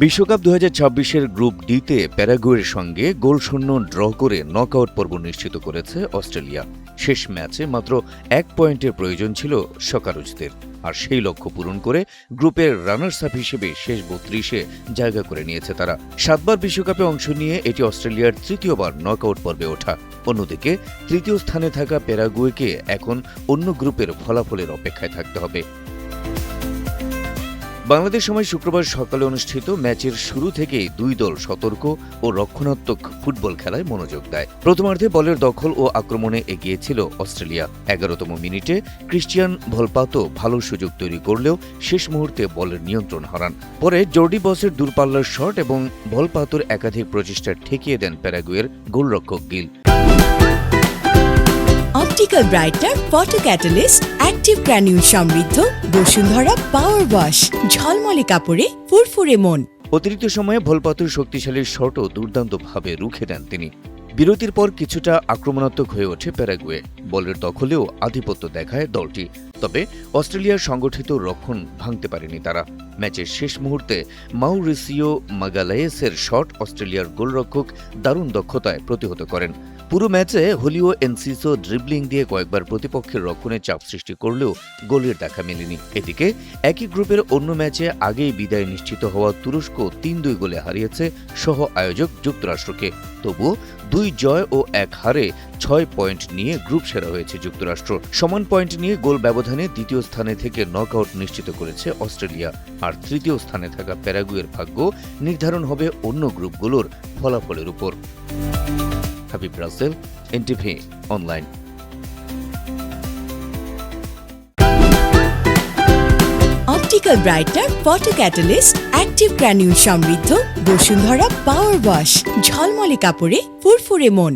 বিশ্বকাপ ২০২৬-এর গ্রুপ ডিতে প্যারাগুয়ের সঙ্গে গোলশূন্য ড্র করে নকআউট পর্ব নিশ্চিত করেছে অস্ট্রেলিয়া। শেষ ম্যাচে মাত্র ১ পয়েন্টের প্রয়োজন ছিল সকারুজদের, আর সেই লক্ষ্য পূরণ করে গ্রুপের রানার্স আপ হিসেবে শেষ ৩২-এ জায়গা করে নিয়েছে তারা। ৭বার বিশ্বকাপে অংশ নিয়ে এটি অস্ট্রেলিয়ার তৃতীয়বার নকআউট পর্বে ওঠা। অন্যদিকে তৃতীয় স্থানে থাকা প্যারাগুয়েকে এখন অন্য গ্রুপের ফলাফলের অপেক্ষায় থাকতে হবে। বাংলাদেশ সময় শুক্রবার সকালে অনুষ্ঠিত ম্যাচের শুরু থেকেই দুই দল সতর্ক ও রক্ষণাত্মক ফুটবল খেলায় মনোযোগ দেয়। প্রথমার্ধে বলের দখল ও আক্রমণে এগিয়ে ছিল অস্ট্রেলিয়া। ১১তম মিনিটে ক্রিশ্চিয়ান ভলপাতো ভালো সুযোগ তৈরি করলেও শেষ মুহূর্তে বলের নিয়ন্ত্রণ হারান। পরে জর্ডি বসের দূরপাল্লার শট এবং ভলপাতোর একাধিক প্রচেষ্টা ঠেকিয়ে দেন প্যারাগুয়ের গোলরক্ষক Gill. Optical brighter photo catalyst active granule সমৃদ্ধ বসুন্ধরা পাওয়ার ওয়াশ, ঝলমলে কাপড়ে ফুরফুরে মন। অতিরিক্ত সময়ে ভলপাতোর শক্তিশালী শটও দুর্দান্তভাবে রুখে দেন তিনি। বিরতির পর কিছুটা আক্রমণাত্মক হয়ে ওঠে প্যারাগুয়ে। বলের দখলেও আধিপত্য দেখায় দলটি, তবে অস্ট্রেলিয়ার সংগঠিত রক্ষণ ভাঙতে পারেনি তারা। ম্যাচের শেষ মুহূর্তে মাউরিসিও মাগালায়েসের শট অস্ট্রেলিয়ার গোলরক্ষক দারুণ দক্ষতায় প্রতিহত করেন। পুরো ম্যাচে হোলিও এনসিসো ড্রিবলিং দিয়ে কয়েকবার প্রতিপক্ষের রক্ষণে চাপ সৃষ্টি করলেও গোলের দেখা মেলেনি। এদিকে একই গ্রুপের অন্য ম্যাচে আগেই বিদায় নিশ্চিত হওয়া তুরস্ক ৩-২ গোলে হারিয়েছে সহ আয়োজক যুক্তরাষ্ট্রকে। তবুও ২ জয় ও ১ হারে ৬ পয়েন্ট নিয়ে গ্রুপ সেরা হয়েছে যুক্তরাষ্ট্র। সমান পয়েন্ট নিয়ে গোল ব্যবধানে দ্বিতীয় স্থানে থেকে নকআউট নিশ্চিত করেছে অস্ট্রেলিয়া। আর তৃতীয় স্থানে থাকা প্যারাগুয়ের ভাগ্য নির্ধারণ হবে অন্য গ্রুপগুলোর ফলাফলের উপর। Habib Rasel, NTV online. Optical brighter photo catalyst active granule সমৃদ্ধ বসুন্ধরা পাওয়ার ওয়াশ, ঝলমলে কাপড়ে ফুরফুরে মন।